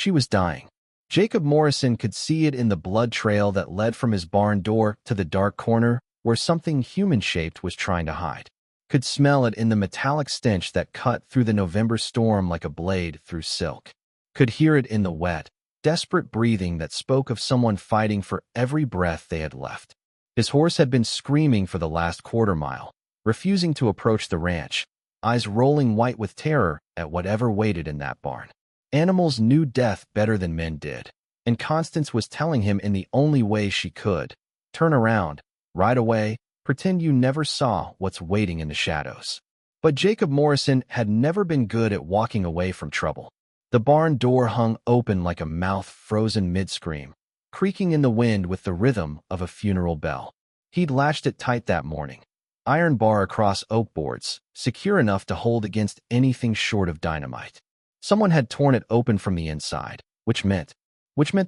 She was dying. Jacob Morrison could see it in the blood trail that led from his barn door to the dark corner where something human-shaped was trying to hide. Could smell it in the metallic stench that cut through the November storm like a blade through silk. Could hear it in the wet, desperate breathing that spoke of someone fighting for every breath they had left. His horse had been screaming for the last quarter-mile, refusing to approach the ranch, eyes rolling white with terror at whatever waited in that barn. Animals knew death better than men did, and Constance was telling him in the only way she could, turn around, ride away, pretend you never saw what's waiting in the shadows. But Jacob Morrison had never been good at walking away from trouble. The barn door hung open like a mouth frozen mid-scream, creaking in the wind with the rhythm of a funeral bell. He'd latched it tight that morning, iron bar across oak boards, secure enough to hold against anything short of dynamite. Someone had torn it open from the inside, which meant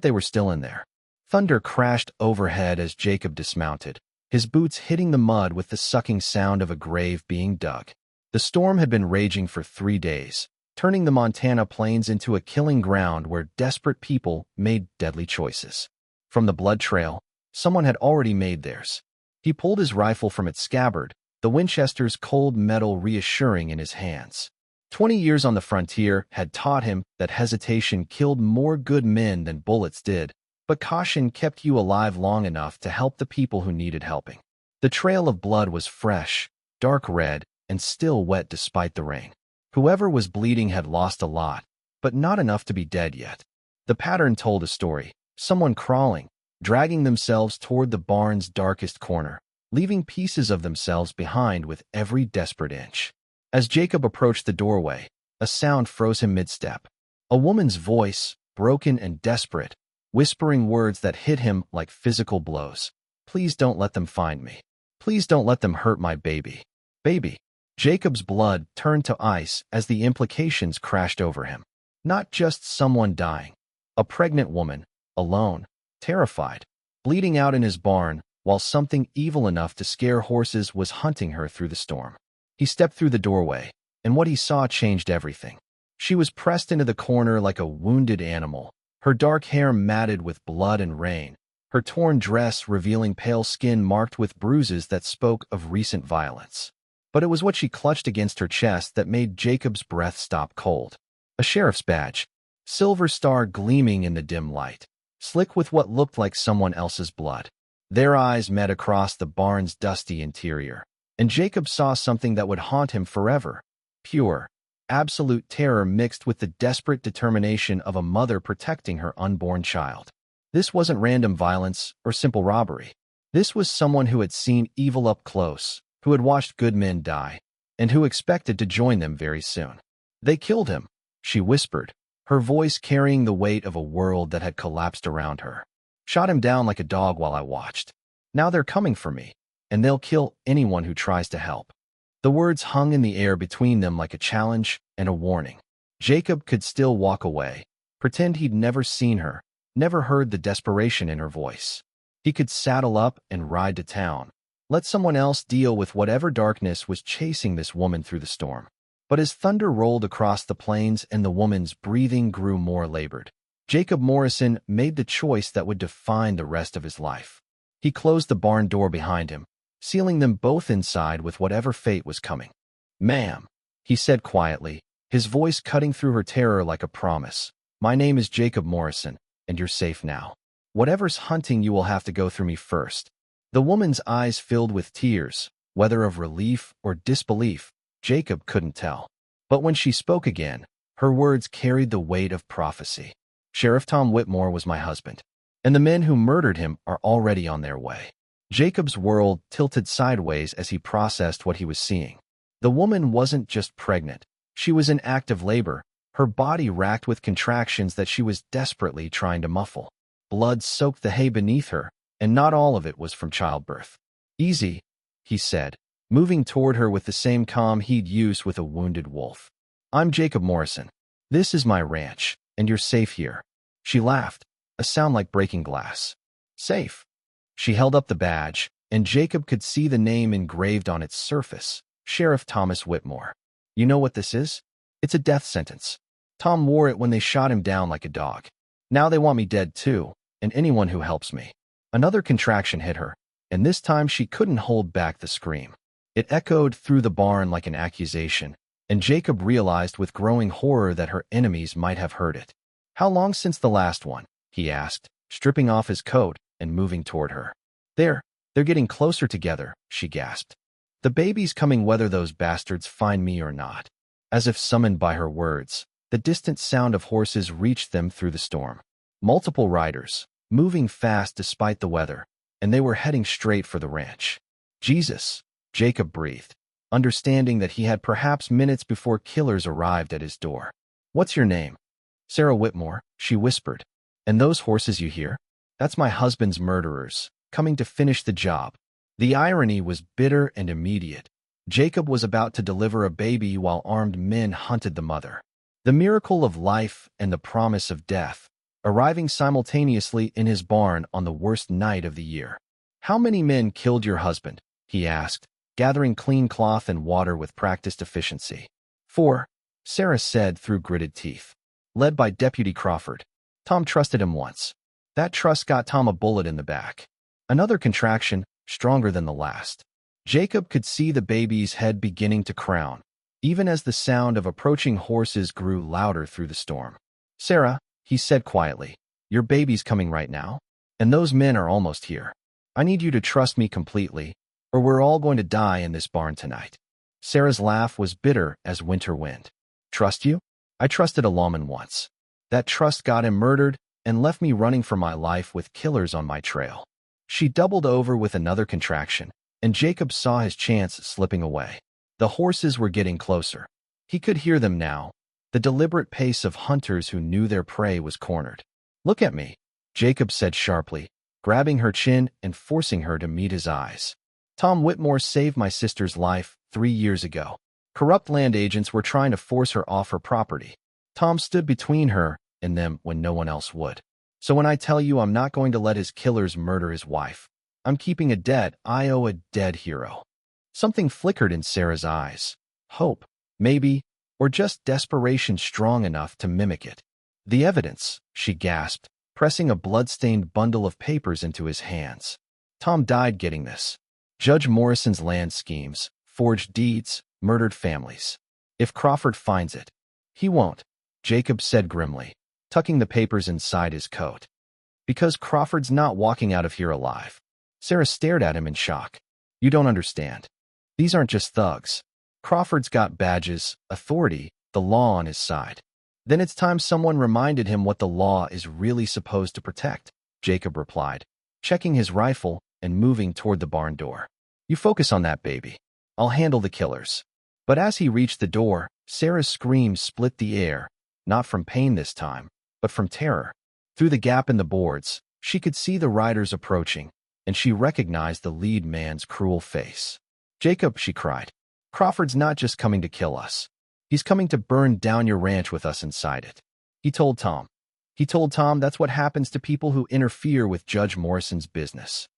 they were still in there. Thunder crashed overhead as Jacob dismounted, his boots hitting the mud with the sucking sound of a grave being dug. The storm had been raging for 3 days, turning the Montana plains into a killing ground where desperate people made deadly choices. From the blood trail, someone had already made theirs. He pulled his rifle from its scabbard, the Winchester's cold metal reassuring in his hands. 20 years on the frontier had taught him that hesitation killed more good men than bullets did, but caution kept you alive long enough to help the people who needed helping. The trail of blood was fresh, dark red, and still wet despite the rain. Whoever was bleeding had lost a lot, but not enough to be dead yet. The pattern told a story, someone crawling, dragging themselves toward the barn's darkest corner, leaving pieces of themselves behind with every desperate inch. As Jacob approached the doorway, a sound froze him mid-step. A woman's voice, broken and desperate, whispering words that hit him like physical blows. "Please don't let them find me. Please don't let them hurt my baby. Baby." Jacob's blood turned to ice as the implications crashed over him. Not just someone dying. A pregnant woman, alone, terrified, bleeding out in his barn, while something evil enough to scare horses was hunting her through the storm. He stepped through the doorway, and what he saw changed everything. She was pressed into the corner like a wounded animal, her dark hair matted with blood and rain, her torn dress revealing pale skin marked with bruises that spoke of recent violence. But it was what she clutched against her chest that made Jacob's breath stop cold. A sheriff's badge, silver star gleaming in the dim light, slick with what looked like someone else's blood. Their eyes met across the barn's dusty interior, and Jacob saw something that would haunt him forever. Pure, absolute terror mixed with the desperate determination of a mother protecting her unborn child. This wasn't random violence or simple robbery. This was someone who had seen evil up close, who had watched good men die, and who expected to join them very soon. "They killed him," she whispered, her voice carrying the weight of a world that had collapsed around her. "Shot him down like a dog while I watched. Now they're coming for me, and they'll kill anyone who tries to help." The words hung in the air between them like a challenge and a warning. Jacob could still walk away, pretend he'd never seen her, never heard the desperation in her voice. He could saddle up and ride to town, let someone else deal with whatever darkness was chasing this woman through the storm. But as thunder rolled across the plains and the woman's breathing grew more labored, Jacob Morrison made the choice that would define the rest of his life. He closed the barn door behind him, sealing them both inside with whatever fate was coming. "Ma'am," he said quietly, his voice cutting through her terror like a promise. "My name is Jacob Morrison, and you're safe now. Whatever's hunting you will have to go through me first." The woman's eyes filled with tears, whether of relief or disbelief, Jacob couldn't tell. But when she spoke again, her words carried the weight of prophecy. "Sheriff Tom Whitmore was my husband, and the men who murdered him are already on their way." Jacob's world tilted sideways as he processed what he was seeing. The woman wasn't just pregnant. She was in active labor, her body racked with contractions that she was desperately trying to muffle. Blood soaked the hay beneath her, and not all of it was from childbirth. "Easy," he said, moving toward her with the same calm he'd used with a wounded wolf. "I'm Jacob Morrison. This is my ranch, and you're safe here." She laughed, a sound like breaking glass. "Safe?" She held up the badge, and Jacob could see the name engraved on its surface, Sheriff Thomas Whitmore. "You know what this is? It's a death sentence." Tom wore it when they shot him down like a dog. Now they want me dead too, and anyone who helps me. Another contraction hit her, and this time she couldn't hold back the scream. It echoed through the barn like an accusation, and Jacob realized with growing horror that her enemies might have heard it. "How long since the last one?" he asked, stripping off his coat and moving toward her. They're getting closer together," she gasped. "The baby's coming whether those bastards find me or not." As if summoned by her words, the distant sound of horses reached them through the storm. Multiple riders, moving fast despite the weather, and they were heading straight for the ranch. "Jesus," Jacob breathed, understanding that he had perhaps minutes before killers arrived at his door. "What's your name?" "Sarah Whitmore," she whispered. "And those horses you hear? That's my husband's murderers, coming to finish the job." The irony was bitter and immediate. Jacob was about to deliver a baby while armed men hunted the mother. The miracle of life and the promise of death, arriving simultaneously in his barn on the worst night of the year. "How many men killed your husband?" he asked, gathering clean cloth and water with practiced efficiency. "4," Sarah said through gritted teeth. "Led by Deputy Crawford. Tom trusted him once. That trust got Tom a bullet in the back." Another contraction, stronger than the last. Jacob could see the baby's head beginning to crown, even as the sound of approaching horses grew louder through the storm. "Sarah," he said quietly, "your baby's coming right now, and those men are almost here. I need you to trust me completely, or we're all going to die in this barn tonight." Sarah's laugh was bitter as winter wind. "Trust you? I trusted a lawman once. That trust got him murdered and left me running for my life with killers on my trail." She doubled over with another contraction, and Jacob saw his chance slipping away. The horses were getting closer. He could hear them now, the deliberate pace of hunters who knew their prey was cornered. "Look at me," Jacob said sharply, grabbing her chin and forcing her to meet his eyes. "Tom Whitmore saved my sister's life 3 years ago. Corrupt land agents were trying to force her off her property. Tom stood between her and them when no one else would. So when I tell you I'm not going to let his killers murder his wife, I'm keeping a debt I owe a dead hero." Something flickered in Sarah's eyes. Hope, maybe, or just desperation strong enough to mimic it. "The evidence," she gasped, pressing a blood-stained bundle of papers into his hands. "Tom died getting this. Judge Morrison's land schemes, forged deeds, murdered families. If Crawford finds it." "He won't," Jacob said grimly, tucking the papers inside his coat. "Because Crawford's not walking out of here alive." Sarah stared at him in shock. "You don't understand. These aren't just thugs. Crawford's got badges, authority, the law on his side." "Then it's time someone reminded him what the law is really supposed to protect," Jacob replied, checking his rifle and moving toward the barn door. "You focus on that baby. I'll handle the killers." But as he reached the door, Sarah's scream split the air, not from pain this time, but from terror. Through the gap in the boards, she could see the riders approaching, and she recognized the lead man's cruel face. "Jacob," she cried, "Crawford's not just coming to kill us. He's coming to burn down your ranch with us inside it." He told Tom that's what happens to people who interfere with Judge Morrison's business.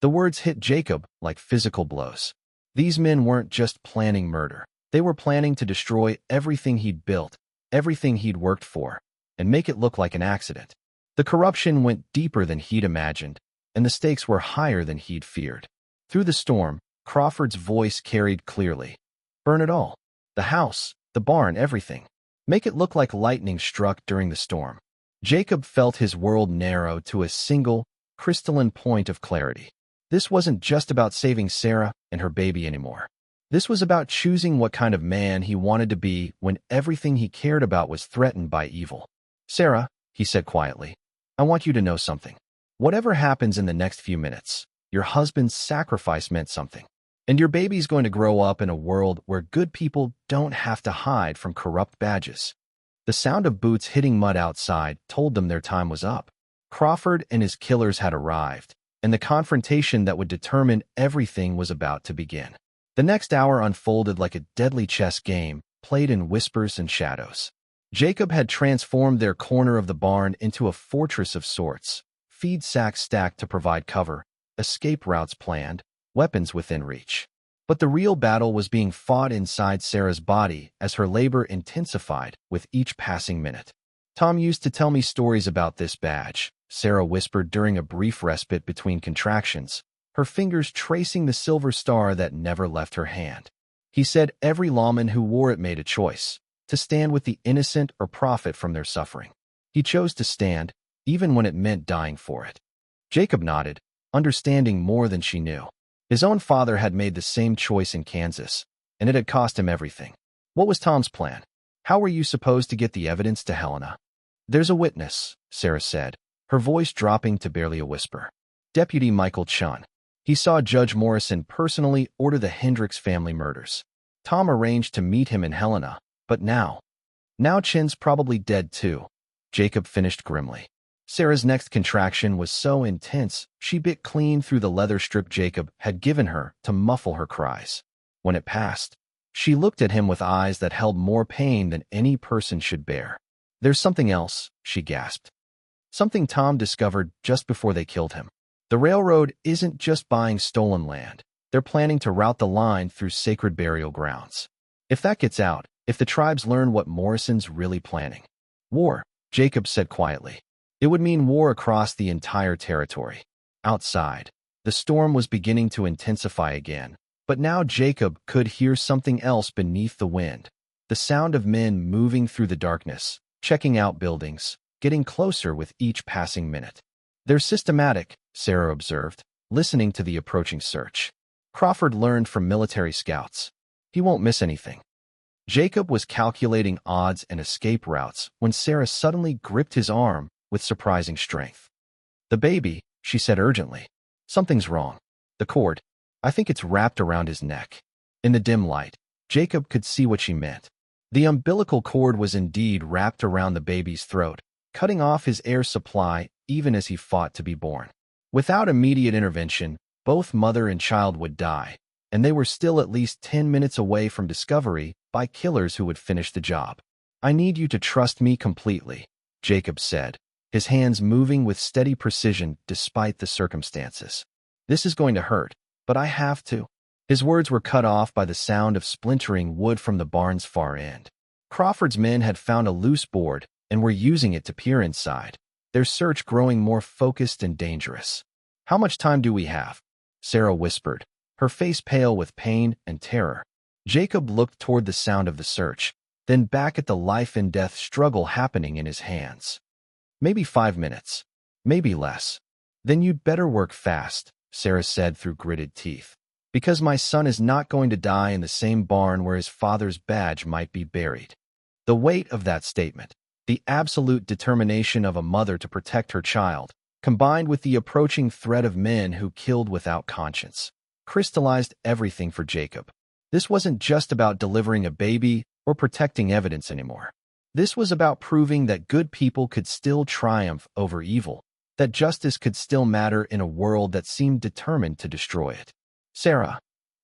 The words hit Jacob like physical blows. These men weren't just planning murder. They were planning to destroy everything he'd built, everything he'd worked for, and make it look like an accident. The corruption went deeper than he'd imagined, and the stakes were higher than he'd feared. Through the storm, Crawford's voice carried clearly. "Burn it all. The house, the barn, everything. Make it look like lightning struck during the storm." Jacob felt his world narrow to a single, crystalline point of clarity. This wasn't just about saving Sarah and her baby anymore. This was about choosing what kind of man he wanted to be when everything he cared about was threatened by evil. "Sarah," he said quietly, "I want you to know something. Whatever happens in the next few minutes, your husband's sacrifice meant something. And your baby's going to grow up in a world where good people don't have to hide from corrupt badges." The sound of boots hitting mud outside told them their time was up. Crawford and his killers had arrived, and the confrontation that would determine everything was about to begin. The next hour unfolded like a deadly chess game, played in whispers and shadows. Jacob had transformed their corner of the barn into a fortress of sorts, feed sacks stacked to provide cover, escape routes planned, weapons within reach. But the real battle was being fought inside Sarah's body as her labor intensified with each passing minute. Tom used to tell me stories about this badge, Sarah whispered during a brief respite between contractions, her fingers tracing the silver star that never left her hand. He said every lawman who wore it made a choice, to stand with the innocent or profit from their suffering. He chose to stand, even when it meant dying for it. Jacob nodded, understanding more than she knew. His own father had made the same choice in Kansas, and it had cost him everything. What was Tom's plan? How were you supposed to get the evidence to Helena? There's a witness, Sarah said, her voice dropping to barely a whisper. Deputy Michael Chun. He saw Judge Morrison personally order the Hendricks family murders. Tom arranged to meet him in Helena, but now Chin's probably dead too, Jacob finished grimly. Sarah's next contraction was so intense, she bit clean through the leather strip Jacob had given her to muffle her cries. When it passed, she looked at him with eyes that held more pain than any person should bear. There's something else, she gasped. Something Tom discovered just before they killed him. The railroad isn't just buying stolen land. They're planning to route the line through sacred burial grounds. If that gets out, if the tribes learn what Morrison's really planning. War, Jacob said quietly. It would mean war across the entire territory. Outside, the storm was beginning to intensify again, but now Jacob could hear something else beneath the wind. The sound of men moving through the darkness, checking out buildings, getting closer with each passing minute. They're systematic, Sarah observed, listening to the approaching search. Crawford learned from military scouts. He won't miss anything. Jacob was calculating odds and escape routes when Sarah suddenly gripped his arm with surprising strength. The baby, she said urgently. Something's wrong. The cord. I think it's wrapped around his neck. In the dim light, Jacob could see what she meant. The umbilical cord was indeed wrapped around the baby's throat, cutting off his air supply even as he fought to be born. Without immediate intervention, both mother and child would die, and they were still at least 10 minutes away from discovery by killers who would finish the job. I need you to trust me completely, Jacob said, his hands moving with steady precision despite the circumstances. This is going to hurt, but I have to. His words were cut off by the sound of splintering wood from the barn's far end. Crawford's men had found a loose board and were using it to peer inside, their search growing more focused and dangerous. How much time do we have? Sarah whispered, her face pale with pain and terror. Jacob looked toward the sound of the search, then back at the life-and-death struggle happening in his hands. Maybe 5 minutes. Maybe less. Then you'd better work fast, Sarah said through gritted teeth. Because my son is not going to die in the same barn where his father's badge might be buried. The weight of that statement, the absolute determination of a mother to protect her child, combined with the approaching threat of men who killed without conscience, crystallized everything for Jacob. This wasn't just about delivering a baby or protecting evidence anymore. This was about proving that good people could still triumph over evil, that justice could still matter in a world that seemed determined to destroy it. Sarah,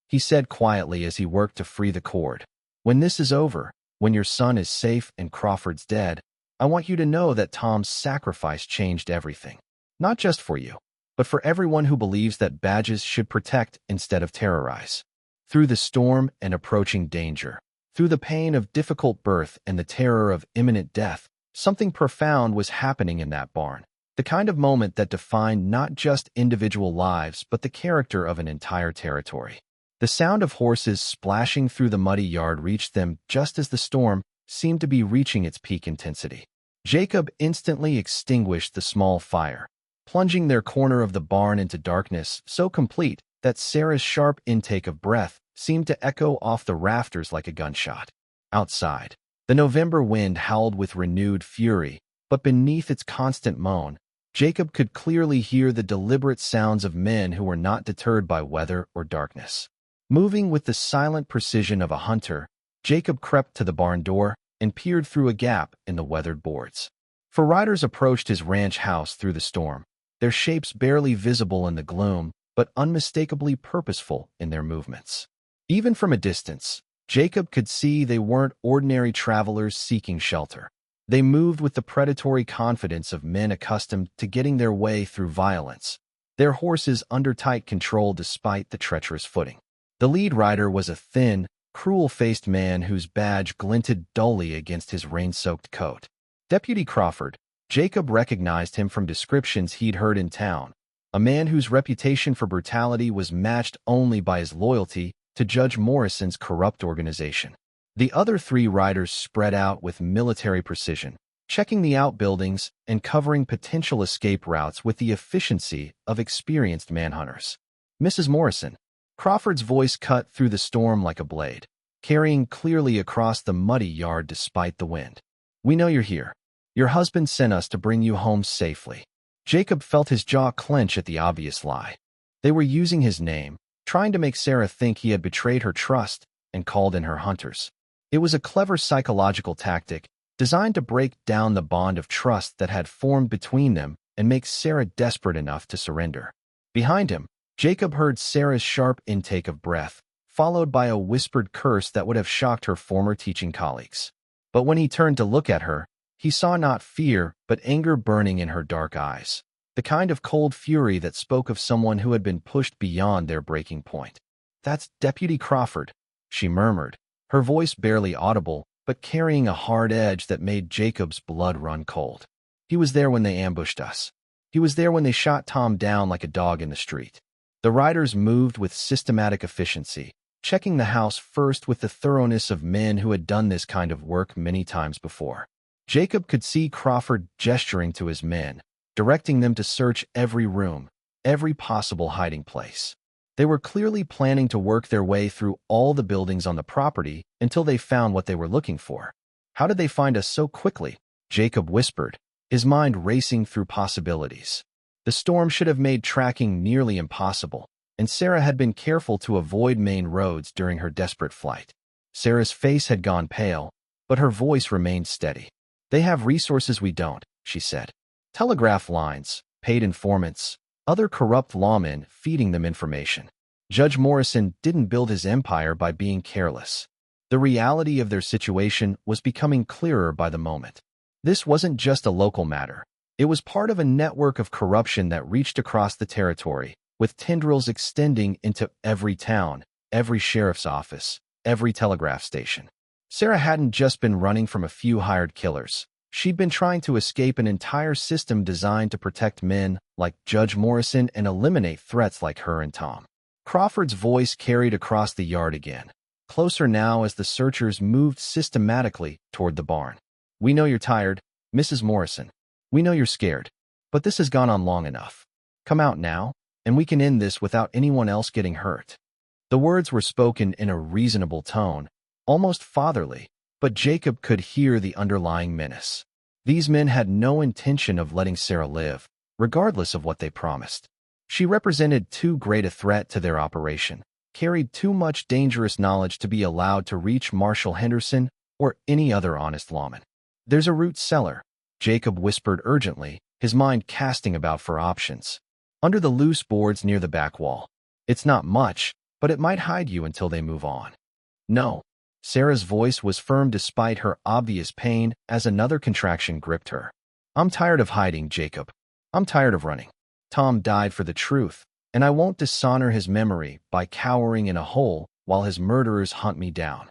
he said quietly as he worked to free the cord, when this is over, when your son is safe and Crawford's dead, I want you to know that Tom's sacrifice changed everything. Not just for you, but for everyone who believes that badges should protect instead of terrorize. Through the storm and approaching danger, through the pain of difficult birth and the terror of imminent death, something profound was happening in that barn. The kind of moment that defined not just individual lives but the character of an entire territory. The sound of horses splashing through the muddy yard reached them just as the storm seemed to be reaching its peak intensity. Jacob instantly extinguished the small fire, plunging their corner of the barn into darkness so complete that Sarah's sharp intake of breath seemed to echo off the rafters like a gunshot. Outside, the November wind howled with renewed fury, but beneath its constant moan, Jacob could clearly hear the deliberate sounds of men who were not deterred by weather or darkness. Moving with the silent precision of a hunter, Jacob crept to the barn door and peered through a gap in the weathered boards. For riders approached his ranch house through the storm, their shapes barely visible in the gloom, but unmistakably purposeful in their movements. Even from a distance, Jacob could see they weren't ordinary travelers seeking shelter. They moved with the predatory confidence of men accustomed to getting their way through violence, their horses under tight control despite the treacherous footing. The lead rider was a thin, cruel-faced man whose badge glinted dully against his rain-soaked coat. Deputy Crawford. Jacob recognized him from descriptions he'd heard in town, a man whose reputation for brutality was matched only by his loyalty to Judge Morrison's corrupt organization. The other 3 riders spread out with military precision, checking the outbuildings and covering potential escape routes with the efficiency of experienced manhunters. Mrs. Morrison. Crawford's voice cut through the storm like a blade, carrying clearly across the muddy yard despite the wind. We know you're here. Your husband sent us to bring you home safely. Jacob felt his jaw clench at the obvious lie. They were using his name, trying to make Sarah think he had betrayed her trust and called in her hunters. It was a clever psychological tactic designed to break down the bond of trust that had formed between them and make Sarah desperate enough to surrender. Behind him, Jacob heard Sarah's sharp intake of breath, followed by a whispered curse that would have shocked her former teaching colleagues. But when he turned to look at her, he saw not fear but anger burning in her dark eyes, the kind of cold fury that spoke of someone who had been pushed beyond their breaking point. "That's Deputy Crawford," she murmured, her voice barely audible, but carrying a hard edge that made Jacob's blood run cold. "He was there when they ambushed us. He was there when they shot Tom down like a dog in the street." The riders moved with systematic efficiency, checking the house first with the thoroughness of men who had done this kind of work many times before. Jacob could see Crawford gesturing to his men, directing them to search every room, every possible hiding place. They were clearly planning to work their way through all the buildings on the property until they found what they were looking for. "How did they find us so quickly?" Jacob whispered, his mind racing through possibilities. The storm should have made tracking nearly impossible, and Sarah had been careful to avoid main roads during her desperate flight. Sarah's face had gone pale, but her voice remained steady. "They have resources we don't," she said. "Telegraph lines, paid informants, other corrupt lawmen feeding them information." Judge Morrison didn't build his empire by being careless. The reality of their situation was becoming clearer by the moment. This wasn't just a local matter. It was part of a network of corruption that reached across the territory, with tendrils extending into every town, every sheriff's office, every telegraph station. Sarah hadn't just been running from a few hired killers. She'd been trying to escape an entire system designed to protect men like Judge Morrison and eliminate threats like her and Tom. Crawford's voice carried across the yard again, closer now as the searchers moved systematically toward the barn. "We know you're tired, Mrs. Morrison. We know you're scared. But this has gone on long enough. Come out now, and we can end this without anyone else getting hurt." The words were spoken in a reasonable tone, almost fatherly, but Jacob could hear the underlying menace. These men had no intention of letting Sarah live, regardless of what they promised. She represented too great a threat to their operation, carried too much dangerous knowledge to be allowed to reach Marshall Henderson or any other honest lawman. "There's a root cellar," Jacob whispered urgently, his mind casting about for options. "Under the loose boards near the back wall. It's not much, but it might hide you until they move on." "No." Sarah's voice was firm despite her obvious pain as another contraction gripped her. "I'm tired of hiding, Jacob. I'm tired of running. Tom died for the truth, and I won't dishonor his memory by cowering in a hole while his murderers hunt me down."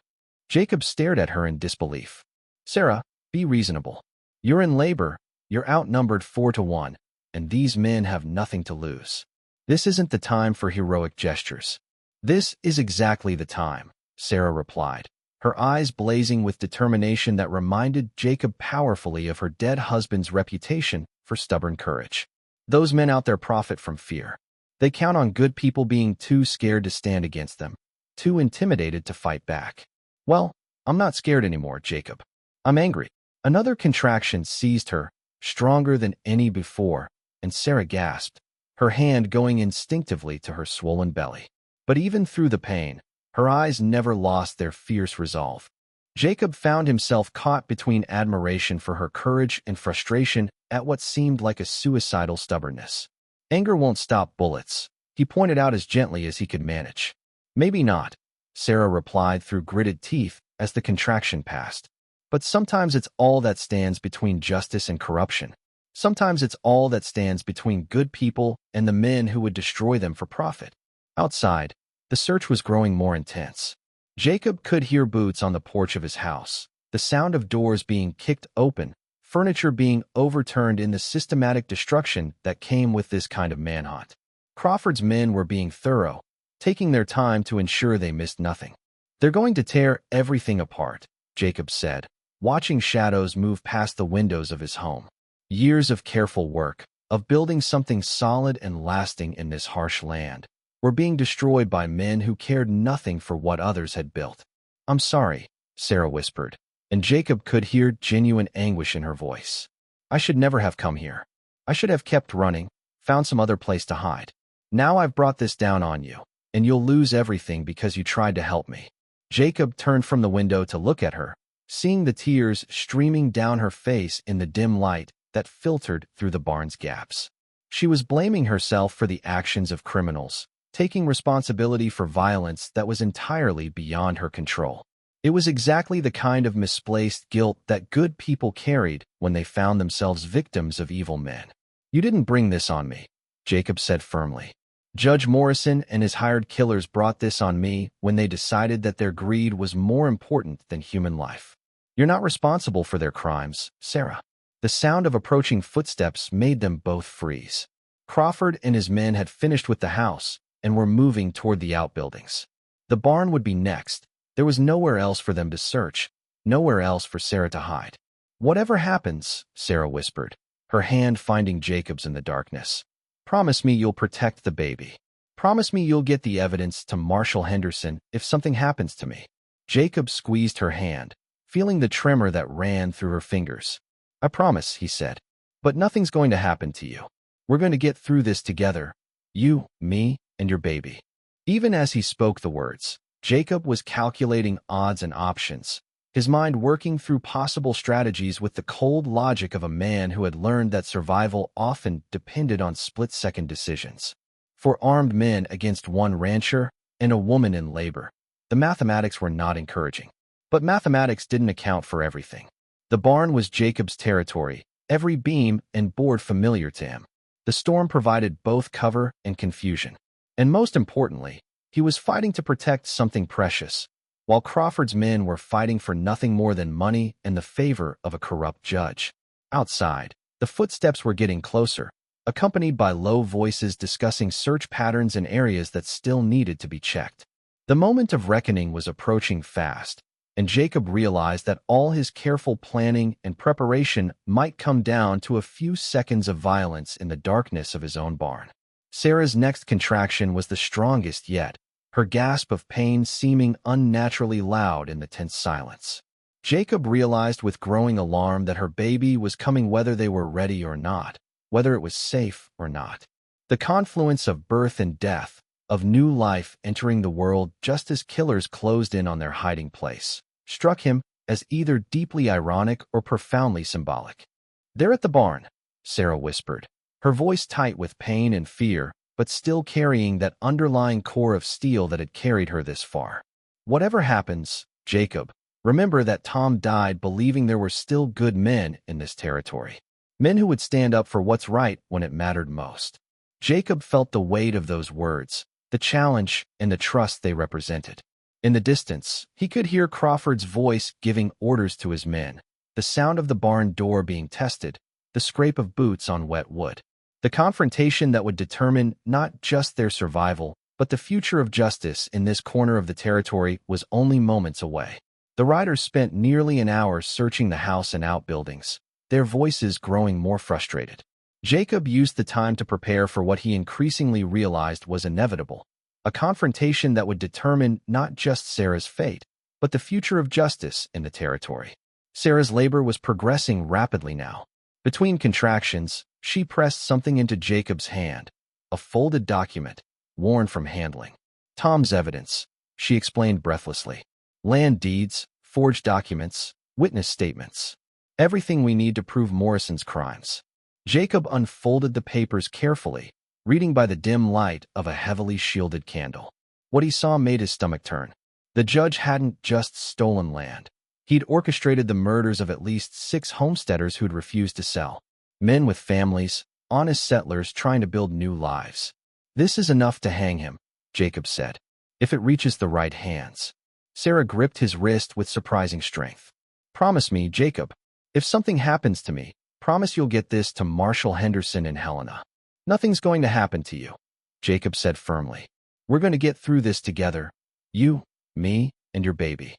Jacob stared at her in disbelief. "Sarah, be reasonable. You're in labor, you're outnumbered 4-1, and these men have nothing to lose. This isn't the time for heroic gestures." "This is exactly the time," Sarah replied, her eyes blazing with determination that reminded Jacob powerfully of her dead husband's reputation for stubborn courage. "Those men out there profit from fear. They count on good people being too scared to stand against them, too intimidated to fight back. Well, I'm not scared anymore, Jacob. I'm angry." Another contraction seized her, stronger than any before, and Sarah gasped, her hand going instinctively to her swollen belly. But even through the pain, her eyes never lost their fierce resolve. Jacob found himself caught between admiration for her courage and frustration at what seemed like a suicidal stubbornness. "Anger won't stop bullets," he pointed out as gently as he could manage. "Maybe not," Sarah replied through gritted teeth as the contraction passed. "But sometimes it's all that stands between justice and corruption. Sometimes it's all that stands between good people and the men who would destroy them for profit." Outside, The search was growing more intense. Jacob could hear boots on the porch of his house, the sound of doors being kicked open, furniture being overturned in the systematic destruction that came with this kind of manhunt. Crawford's men were being thorough, taking their time to ensure they missed nothing. "They're going to tear everything apart," Jacob said, watching shadows move past the windows of his home. Years of careful work, of building something solid and lasting in this harsh land, were being destroyed by men who cared nothing for what others had built. "I'm sorry," Sarah whispered, and Jacob could hear genuine anguish in her voice. "I should never have come here. I should have kept running, found some other place to hide. Now I've brought this down on you, and you'll lose everything because you tried to help me." Jacob turned from the window to look at her, seeing the tears streaming down her face in the dim light that filtered through the barn's gaps. She was blaming herself for the actions of criminals, taking responsibility for violence that was entirely beyond her control. It was exactly the kind of misplaced guilt that good people carried when they found themselves victims of evil men. "You didn't bring this on me," Jacob said firmly. "Judge Morrison and his hired killers brought this on me when they decided that their greed was more important than human life. You're not responsible for their crimes, Sarah." The sound of approaching footsteps made them both freeze. Crawford and his men had finished with the house and were moving toward the outbuildings. The barn would be next. There was nowhere else for them to search, nowhere else for Sarah to hide. "Whatever happens," Sarah whispered, her hand finding Jacob's in the darkness, "promise me you'll protect the baby. Promise me you'll get the evidence to Marshall Henderson if something happens to me." Jacob squeezed her hand, feeling the tremor that ran through her fingers. "I promise," he said, "but nothing's going to happen to you. We're going to get through this together. You, me, and your baby." Even as he spoke the words, Jacob was calculating odds and options, his mind working through possible strategies with the cold logic of a man who had learned that survival often depended on split-second decisions. For armed men against one rancher and a woman in labor, the mathematics were not encouraging. But mathematics didn't account for everything. The barn was Jacob's territory, every beam and board familiar to him. The storm provided both cover and confusion. And most importantly, he was fighting to protect something precious, while Crawford's men were fighting for nothing more than money and the favor of a corrupt judge. Outside, the footsteps were getting closer, accompanied by low voices discussing search patterns in areas that still needed to be checked. The moment of reckoning was approaching fast, and Jacob realized that all his careful planning and preparation might come down to a few seconds of violence in the darkness of his own barn. Sarah's next contraction was the strongest yet, her gasp of pain seeming unnaturally loud in the tense silence. Jacob realized with growing alarm that her baby was coming whether they were ready or not, whether it was safe or not. The confluence of birth and death, of new life entering the world just as killers closed in on their hiding place, struck him as either deeply ironic or profoundly symbolic. "They're at the barn," Sarah whispered, her voice tight with pain and fear, but still carrying that underlying core of steel that had carried her this far. "Whatever happens, Jacob, remember that Tom died believing there were still good men in this territory. Men who would stand up for what's right when it mattered most." Jacob felt the weight of those words, the challenge and the trust they represented. In the distance, he could hear Crawford's voice giving orders to his men, the sound of the barn door being tested, the scrape of boots on wet wood. The confrontation that would determine not just their survival, but the future of justice in this corner of the territory was only moments away. The riders spent nearly an hour searching the house and outbuildings, their voices growing more frustrated. Jacob used the time to prepare for what he increasingly realized was inevitable, a confrontation that would determine not just Sarah's fate, but the future of justice in the territory. Sarah's labor was progressing rapidly now. Between contractions, she pressed something into Jacob's hand, a folded document, worn from handling. "Tom's evidence," she explained breathlessly. "Land deeds, forged documents, witness statements. Everything we need to prove Morrison's crimes." Jacob unfolded the papers carefully, reading by the dim light of a heavily shielded candle. What he saw made his stomach turn. The judge hadn't just stolen land. He'd orchestrated the murders of at least 6 homesteaders who'd refused to sell. Men with families, honest settlers trying to build new lives. "This is enough to hang him," Jacob said. if it reaches the right hands. Sarah gripped his wrist with surprising strength. Promise me, Jacob. If something happens to me, promise you'll get this to Marshall Henderson and Helena. Nothing's going to happen to you, Jacob said firmly. We're going to get through this together. You, me, and your baby.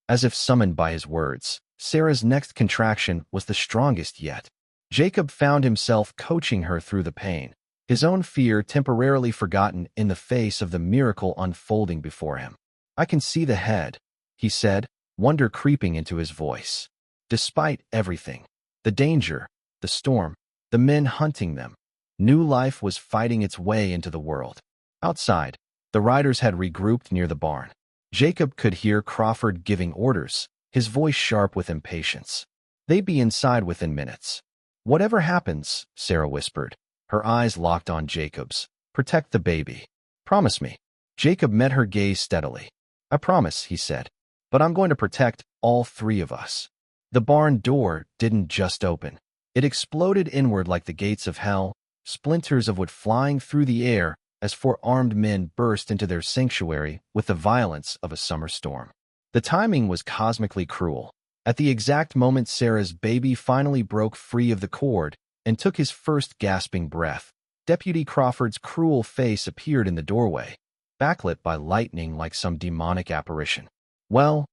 As if summoned by his words, Sarah's next contraction was the strongest yet. Jacob found himself coaching her through the pain, his own fear temporarily forgotten in the face of the miracle unfolding before him. I can see the head, he said, wonder creeping into his voice. Despite everything, the danger, the storm, the men hunting them, new life was fighting its way into the world. Outside, the riders had regrouped near the barn. Jacob could hear Crawford giving orders, his voice sharp with impatience. They'd be inside within minutes. Whatever happens, Sarah whispered, her eyes locked on Jacob's. Protect the baby. Promise me. Jacob met her gaze steadily. I promise, he said, but I'm going to protect all three of us. The barn door didn't just open. It exploded inward like the gates of hell, splinters of wood flying through the air as four armed men burst into their sanctuary with the violence of a summer storm. The timing was cosmically cruel. At the exact moment Sarah's baby finally broke free of the cord and took his first gasping breath, Deputy Crawford's cruel face appeared in the doorway, backlit by lightning like some demonic apparition. Well,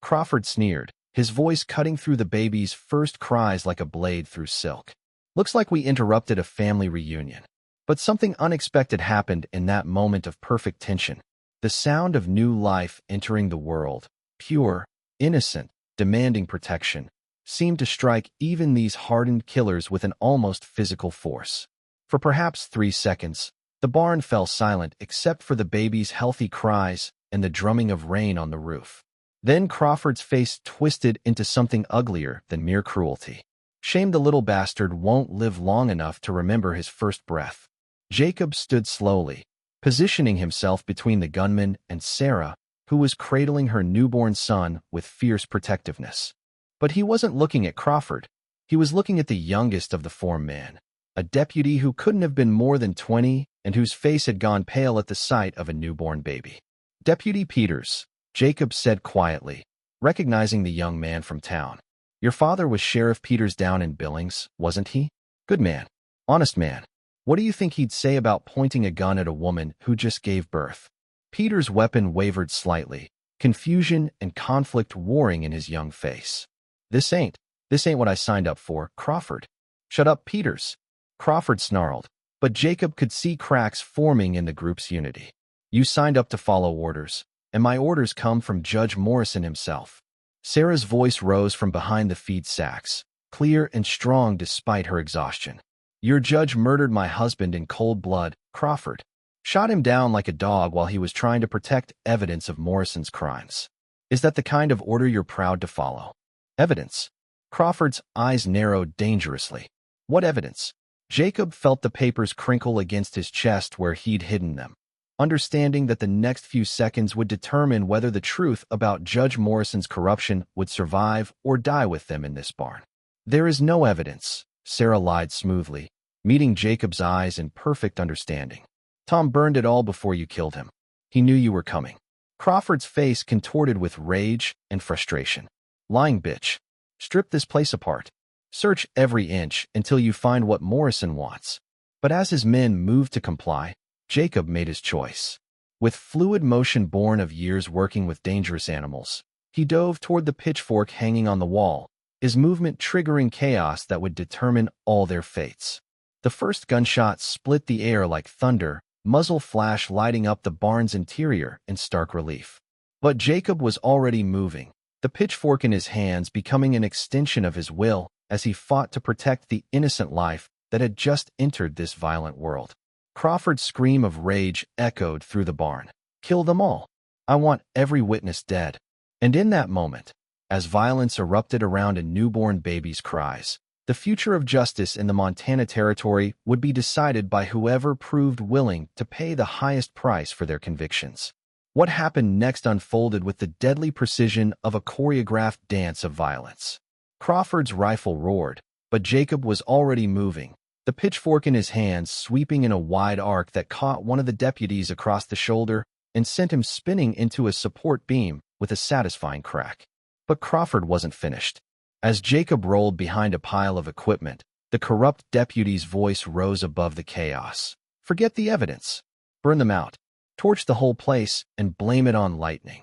Crawford sneered, his voice cutting through the baby's first cries like a blade through silk. Looks like we interrupted a family reunion. But something unexpected happened in that moment of perfect tension. The sound of new life entering the world, pure, innocent, demanding protection, seemed to strike even these hardened killers with an almost physical force. For perhaps 3 seconds, the barn fell silent except for the baby's healthy cries and the drumming of rain on the roof. Then Crawford's face twisted into something uglier than mere cruelty. Shame the little bastard won't live long enough to remember his first breath. Jacob stood slowly, positioning himself between the gunman and Sarah, who was cradling her newborn son with fierce protectiveness. But he wasn't looking at Crawford. He was looking at the youngest of the 4 men, a deputy who couldn't have been more than 20 and whose face had gone pale at the sight of a newborn baby. Deputy Peters, Jacob said quietly, recognizing the young man from town. Your father was Sheriff Peters down in Billings, wasn't he? Good man. Honest man. What do you think he'd say about pointing a gun at a woman who just gave birth? Peters' weapon wavered slightly, confusion and conflict warring in his young face. This ain't what I signed up for, Crawford. Shut up, Peters. Crawford snarled, but Jacob could see cracks forming in the group's unity. You signed up to follow orders, and my orders come from Judge Morrison himself. Sarah's voice rose from behind the feed sacks, clear and strong despite her exhaustion. Your judge murdered my husband in cold blood, Crawford. Shot him down like a dog while he was trying to protect evidence of Morrison's crimes. Is that the kind of order you're proud to follow? Evidence? Crawford's eyes narrowed dangerously. What evidence? Jacob felt the papers crinkle against his chest where he'd hidden them, understanding that the next few seconds would determine whether the truth about Judge Morrison's corruption would survive or die with them in this barn. There is no evidence, Sarah lied smoothly, meeting Jacob's eyes in perfect understanding. Tom burned it all before you killed him. He knew you were coming. Crawford's face contorted with rage and frustration. Lying bitch. Strip this place apart. Search every inch until you find what Morrison wants. But as his men moved to comply, Jacob made his choice. With fluid motion born of years working with dangerous animals, he dove toward the pitchfork hanging on the wall, his movement triggering chaos that would determine all their fates. The first gunshot split the air like thunder, muzzle flash lighting up the barn's interior in stark relief. But Jacob was already moving, the pitchfork in his hands becoming an extension of his will as he fought to protect the innocent life that had just entered this violent world. Crawford's scream of rage echoed through the barn. Kill them all. I want every witness dead. And in that moment, as violence erupted around a newborn baby's cries, the future of justice in the Montana Territory would be decided by whoever proved willing to pay the highest price for their convictions. What happened next unfolded with the deadly precision of a choreographed dance of violence. Crawford's rifle roared, but Jacob was already moving, the pitchfork in his hands sweeping in a wide arc that caught one of the deputies across the shoulder and sent him spinning into a support beam with a satisfying crack. But Crawford wasn't finished. As Jacob rolled behind a pile of equipment, the corrupt deputy's voice rose above the chaos. Forget the evidence. Burn them out. Torch the whole place and blame it on lightning.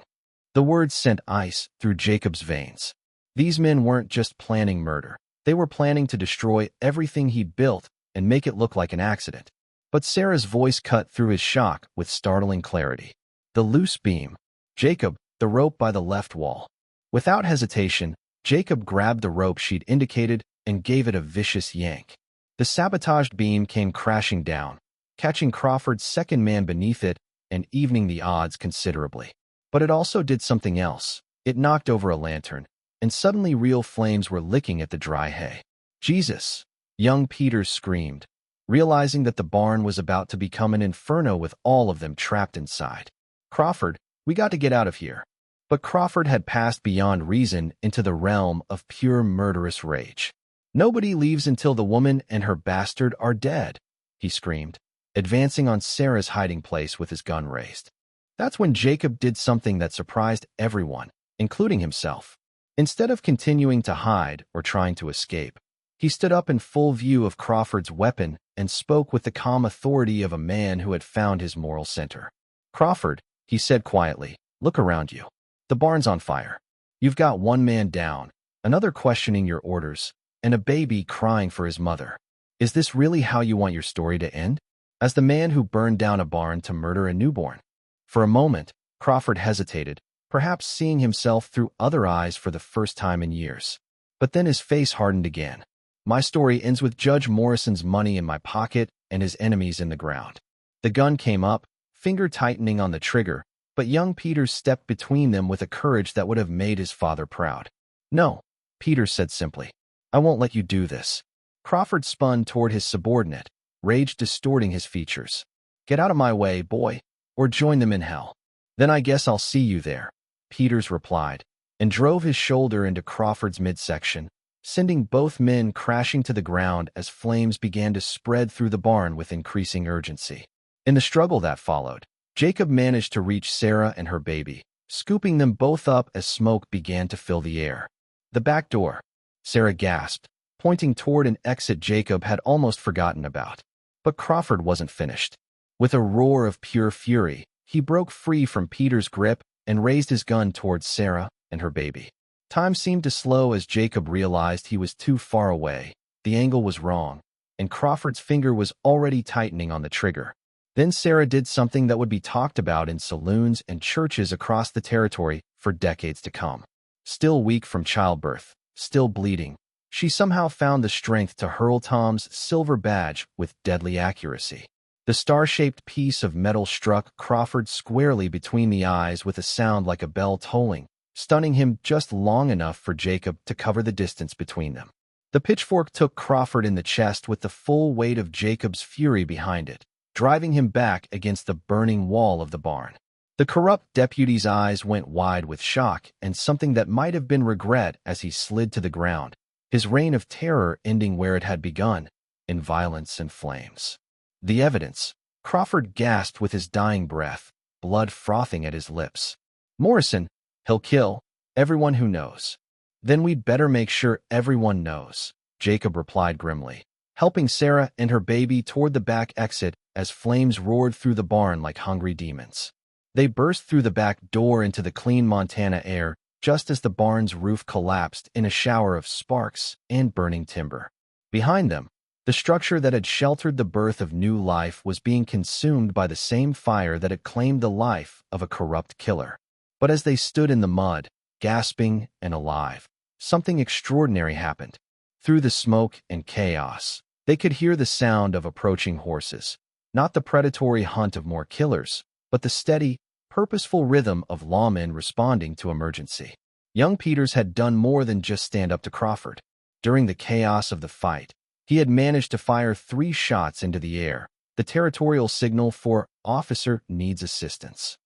The words sent ice through Jacob's veins. These men weren't just planning murder. They were planning to destroy everything he'd built and make it look like an accident. But Sarah's voice cut through his shock with startling clarity. The loose beam. Jacob, the rope by the left wall. Without hesitation, Jacob grabbed the rope she'd indicated and gave it a vicious yank. The sabotaged beam came crashing down, catching Crawford's second man beneath it and evening the odds considerably. But it also did something else. It knocked over a lantern, and suddenly real flames were licking at the dry hay. Jesus! Young Peters screamed, realizing that the barn was about to become an inferno with all of them trapped inside. Crawford, we got to get out of here. But Crawford had passed beyond reason into the realm of pure murderous rage. Nobody leaves until the woman and her bastard are dead, he screamed, advancing on Sarah's hiding place with his gun raised. That's when Jacob did something that surprised everyone, including himself. Instead of continuing to hide or trying to escape, he stood up in full view of Crawford's weapon and spoke with the calm authority of a man who had found his moral center. Crawford, he said quietly, look around you. The barn's on fire. You've got one man down, another questioning your orders, and a baby crying for his mother. Is this really how you want your story to end? As the man who burned down a barn to murder a newborn? For a moment, Crawford hesitated, perhaps seeing himself through other eyes for the first time in years. But then his face hardened again. My story ends with Judge Morrison's money in my pocket and his enemies in the ground. The gun came up, finger tightening on the trigger, but young Peters stepped between them with a courage that would have made his father proud. No, Peters said simply. I won't let you do this. Crawford spun toward his subordinate, rage distorting his features. Get out of my way, boy, or join them in hell. Then I guess I'll see you there, Peters replied, and drove his shoulder into Crawford's midsection, sending both men crashing to the ground as flames began to spread through the barn with increasing urgency. In the struggle that followed, Jacob managed to reach Sarah and her baby, scooping them both up as smoke began to fill the air. The back door, Sarah gasped, pointing toward an exit Jacob had almost forgotten about. But Crawford wasn't finished. With a roar of pure fury, he broke free from Peter's grip and raised his gun towards Sarah and her baby. Time seemed to slow as Jacob realized he was too far away. The angle was wrong, and Crawford's finger was already tightening on the trigger. Then Sarah did something that would be talked about in saloons and churches across the territory for decades to come. Still weak from childbirth, still bleeding, she somehow found the strength to hurl Tom's silver badge with deadly accuracy. The star-shaped piece of metal struck Crawford squarely between the eyes with a sound like a bell tolling, stunning him just long enough for Jacob to cover the distance between them. The pitchfork took Crawford in the chest with the full weight of Jacob's fury behind it, driving him back against the burning wall of the barn. The corrupt deputy's eyes went wide with shock and something that might have been regret as he slid to the ground, his reign of terror ending where it had begun, in violence and flames. The evidence. Crawford gasped with his dying breath, blood frothing at his lips. Morrison, he'll kill everyone who knows. Then we'd better make sure everyone knows, Jacob replied grimly, helping Sarah and her baby toward the back exit as flames roared through the barn like hungry demons. They burst through the back door into the clean Montana air just as the barn's roof collapsed in a shower of sparks and burning timber. Behind them, the structure that had sheltered the birth of new life was being consumed by the same fire that had claimed the life of a corrupt killer. But as they stood in the mud, gasping and alive, something extraordinary happened. Through the smoke and chaos, they could hear the sound of approaching horses, not the predatory hunt of more killers, but the steady, purposeful rhythm of lawmen responding to emergency. Young Peters had done more than just stand up to Crawford. During the chaos of the fight, he had managed to fire 3 shots into the air, the territorial signal for "Officer needs assistance."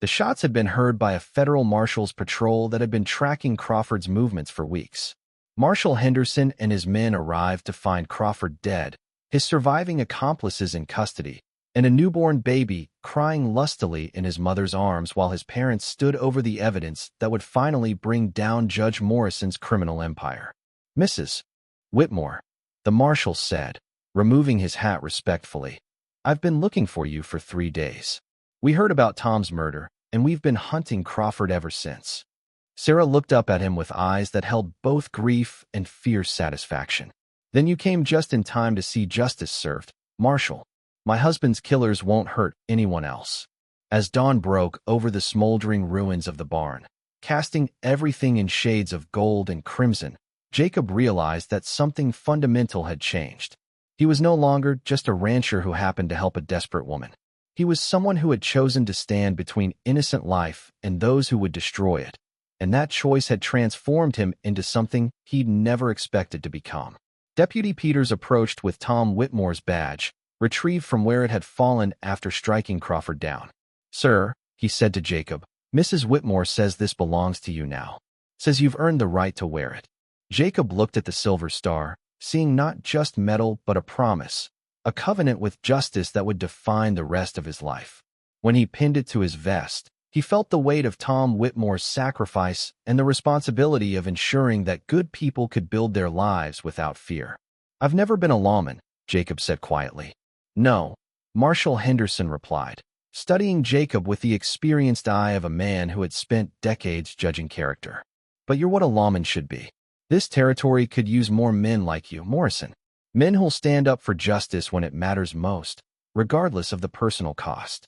The shots had been heard by a federal marshal's patrol that had been tracking Crawford's movements for weeks. Marshal Henderson and his men arrived to find Crawford dead, his surviving accomplices in custody, and a newborn baby crying lustily in his mother's arms while his parents stood over the evidence that would finally bring down Judge Morrison's criminal empire. "Mrs. Whitmore," the marshal said, removing his hat respectfully, "I've been looking for you for 3 days. We heard about Tom's murder, and we've been hunting Crawford ever since." Sarah looked up at him with eyes that held both grief and fierce satisfaction. "Then you came just in time to see justice served, Marshal. My husband's killers won't hurt anyone else." As dawn broke over the smoldering ruins of the barn, casting everything in shades of gold and crimson, Jacob realized that something fundamental had changed. He was no longer just a rancher who happened to help a desperate woman. He was someone who had chosen to stand between innocent life and those who would destroy it, and that choice had transformed him into something he'd never expected to become. Deputy Peters approached with Tom Whitmore's badge, retrieved from where it had fallen after striking Crawford down. "Sir," he said to Jacob, "Mrs. Whitmore says this belongs to you now. Says you've earned the right to wear it." Jacob looked at the silver star, seeing not just metal but a promise, a covenant with justice that would define the rest of his life. When he pinned it to his vest, he felt the weight of Tom Whitmore's sacrifice and the responsibility of ensuring that good people could build their lives without fear. "I've never been a lawman," Jacob said quietly. "No," Marshal Henderson replied, studying Jacob with the experienced eye of a man who had spent decades judging character. "But you're what a lawman should be. This territory could use more men like you, Morrison. Men who'll stand up for justice when it matters most, regardless of the personal cost."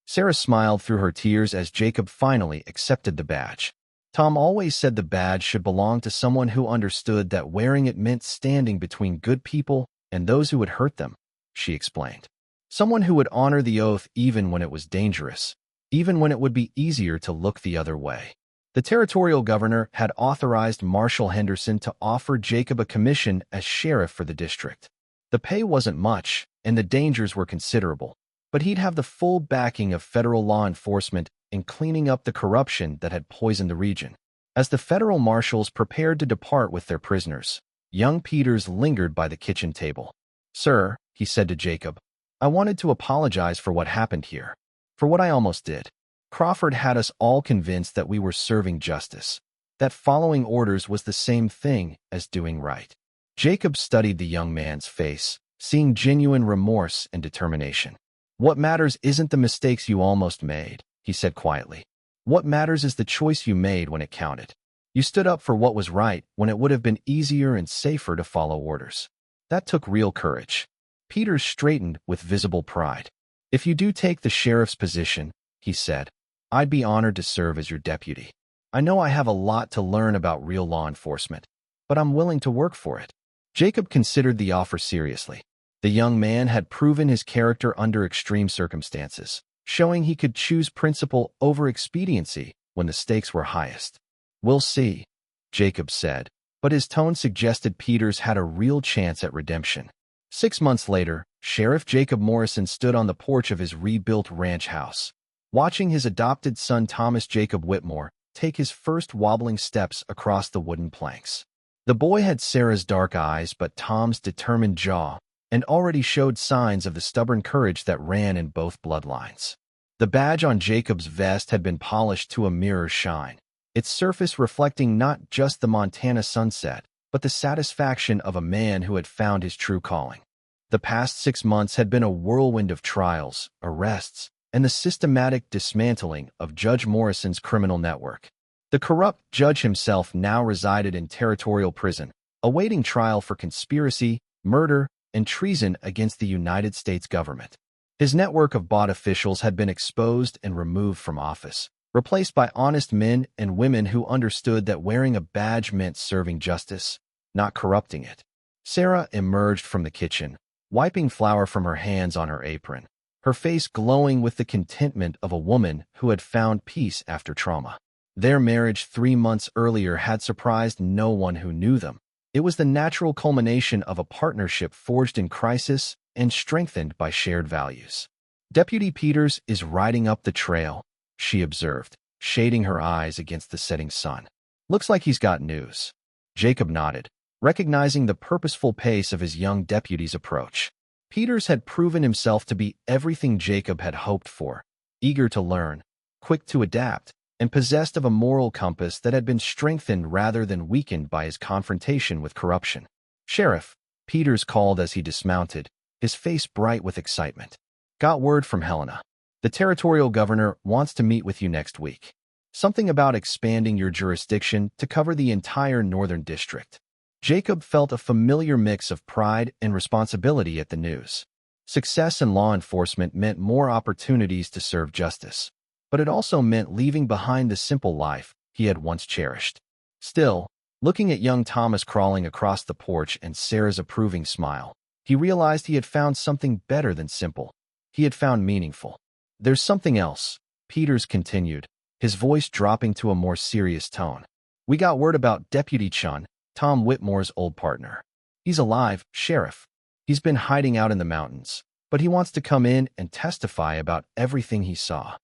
Sarah smiled through her tears as Jacob finally accepted the badge. "Tom always said the badge should belong to someone who understood that wearing it meant standing between good people and those who would hurt them," she explained. "Someone who would honor the oath even when it was dangerous, even when it would be easier to look the other way." The territorial governor had authorized Marshal Henderson to offer Jacob a commission as sheriff for the district. The pay wasn't much, and the dangers were considerable, but he'd have the full backing of federal law enforcement in cleaning up the corruption that had poisoned the region. As the federal marshals prepared to depart with their prisoners, young Peters lingered by the kitchen table. "Sir," he said to Jacob, "I wanted to apologize for what happened here, for what I almost did. Crawford had us all convinced that we were serving justice, that following orders was the same thing as doing right." Jacob studied the young man's face, seeing genuine remorse and determination. "What matters isn't the mistakes you almost made," he said quietly. "What matters is the choice you made when it counted. You stood up for what was right when it would have been easier and safer to follow orders. That took real courage." Peters straightened with visible pride. "If you do take the sheriff's position," he said, "I'd be honored to serve as your deputy. I know I have a lot to learn about real law enforcement, but I'm willing to work for it." Jacob considered the offer seriously. The young man had proven his character under extreme circumstances, showing he could choose principle over expediency when the stakes were highest. "We'll see," Jacob said, but his tone suggested Peters had a real chance at redemption. 6 months later, Sheriff Jacob Morrison stood on the porch of his rebuilt ranch house, watching his adopted son Thomas Jacob Whitmore take his first wobbling steps across the wooden planks. The boy had Sarah's dark eyes but Tom's determined jaw, and already showed signs of the stubborn courage that ran in both bloodlines. The badge on Jacob's vest had been polished to a mirror shine, its surface reflecting not just the Montana sunset, but the satisfaction of a man who had found his true calling. The past 6 months had been a whirlwind of trials, arrests, and the systematic dismantling of Judge Morrison's criminal network. The corrupt judge himself now resided in territorial prison, awaiting trial for conspiracy, murder, and treason against the United States government. His network of bought officials had been exposed and removed from office, replaced by honest men and women who understood that wearing a badge meant serving justice, not corrupting it. Sarah emerged from the kitchen, wiping flour from her hands on her apron, her face glowing with the contentment of a woman who had found peace after trauma. Their marriage 3 months earlier had surprised no one who knew them. It was the natural culmination of a partnership forged in crisis and strengthened by shared values. "Deputy Peters is riding up the trail," she observed, shading her eyes against the setting sun. "Looks like he's got news." Jacob nodded, recognizing the purposeful pace of his young deputy's approach. Peters had proven himself to be everything Jacob had hoped for, eager to learn, quick to adapt, and possessed of a moral compass that had been strengthened rather than weakened by his confrontation with corruption. "Sheriff," Peters called as he dismounted, his face bright with excitement. "Got word from Helena. The territorial governor wants to meet with you next week. Something about expanding your jurisdiction to cover the entire northern district." Jacob felt a familiar mix of pride and responsibility at the news. Success in law enforcement meant more opportunities to serve justice, but it also meant leaving behind the simple life he had once cherished. Still, looking at young Thomas crawling across the porch and Sarah's approving smile, he realized he had found something better than simple. He had found meaningful. "There's something else," Peters continued, his voice dropping to a more serious tone. "We got word about Deputy Chun, Tom Whitmore's old partner. He's alive, Sheriff. He's been hiding out in the mountains, but he wants to come in and testify about everything he saw."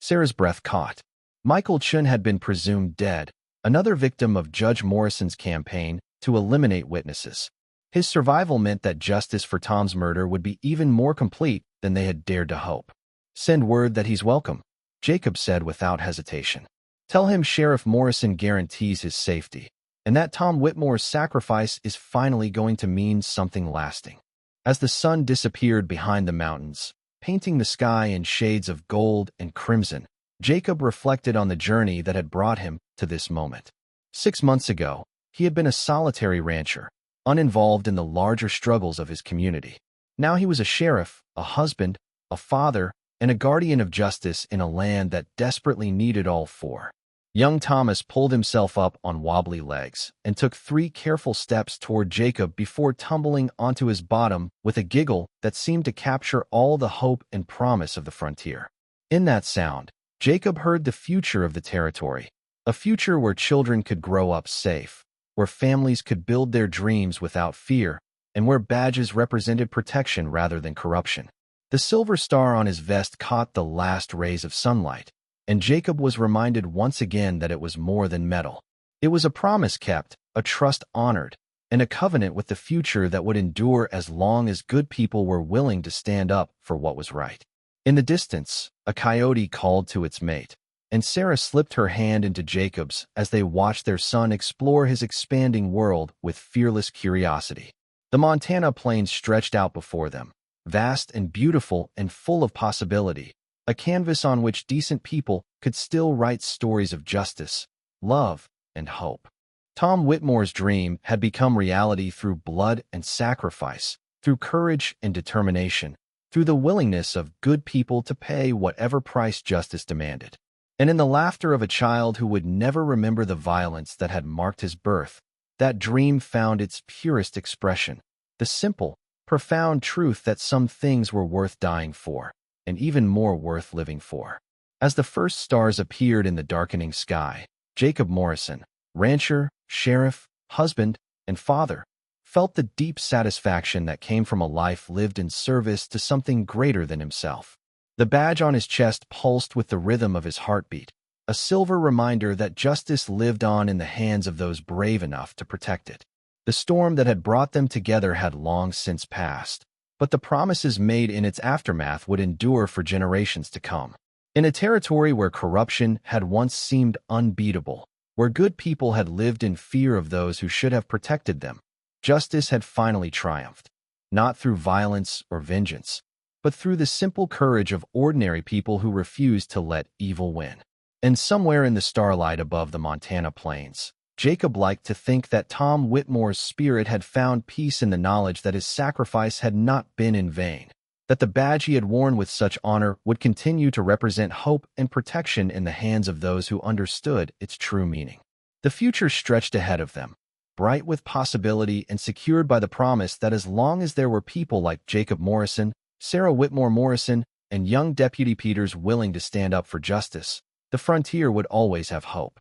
Sarah's breath caught. Michael Chun had been presumed dead, another victim of Judge Morrison's campaign to eliminate witnesses. His survival meant that justice for Tom's murder would be even more complete than they had dared to hope. "Send word that he's welcome," Jacob said without hesitation. "Tell him Sheriff Morrison guarantees his safety, and that Tom Whitmore's sacrifice is finally going to mean something lasting." As the sun disappeared behind the mountains, painting the sky in shades of gold and crimson, Jacob reflected on the journey that had brought him to this moment. 6 months ago, he had been a solitary rancher, uninvolved in the larger struggles of his community. Now he was a sheriff, a husband, a father, and a guardian of justice in a land that desperately needed all four. Young Thomas pulled himself up on wobbly legs and took 3 careful steps toward Jacob before tumbling onto his bottom with a giggle that seemed to capture all the hope and promise of the frontier. In that sound, Jacob heard the future of the territory, a future where children could grow up safe, where families could build their dreams without fear, and where badges represented protection rather than corruption. The silver star on his vest caught the last rays of sunlight, and Jacob was reminded once again that it was more than metal. It was a promise kept, a trust honored, and a covenant with the future that would endure as long as good people were willing to stand up for what was right. In the distance, a coyote called to its mate, and Sarah slipped her hand into Jacob's as they watched their son explore his expanding world with fearless curiosity. The Montana plains stretched out before them, vast and beautiful and full of possibility, a canvas on which decent people could still write stories of justice, love, and hope. Tom Whitmore's dream had become reality through blood and sacrifice, through courage and determination, through the willingness of good people to pay whatever price justice demanded. And in the laughter of a child who would never remember the violence that had marked his birth, that dream found its purest expression, the simple, profound truth that some things were worth dying for, and even more worth living for. As the first stars appeared in the darkening sky, Jacob Morrison, rancher, sheriff, husband, and father, felt the deep satisfaction that came from a life lived in service to something greater than himself. The badge on his chest pulsed with the rhythm of his heartbeat, a silver reminder that justice lived on in the hands of those brave enough to protect it. The storm that had brought them together had long since passed, but the promises made in its aftermath would endure for generations to come. In a territory where corruption had once seemed unbeatable, where good people had lived in fear of those who should have protected them, justice had finally triumphed, not through violence or vengeance, but through the simple courage of ordinary people who refused to let evil win. And somewhere in the starlight above the Montana plains, Jacob liked to think that Tom Whitmore's spirit had found peace in the knowledge that his sacrifice had not been in vain, that the badge he had worn with such honor would continue to represent hope and protection in the hands of those who understood its true meaning. The future stretched ahead of them, bright with possibility and secured by the promise that as long as there were people like Jacob Morrison, Sarah Whitmore Morrison, and young Deputy Peters willing to stand up for justice, the frontier would always have hope.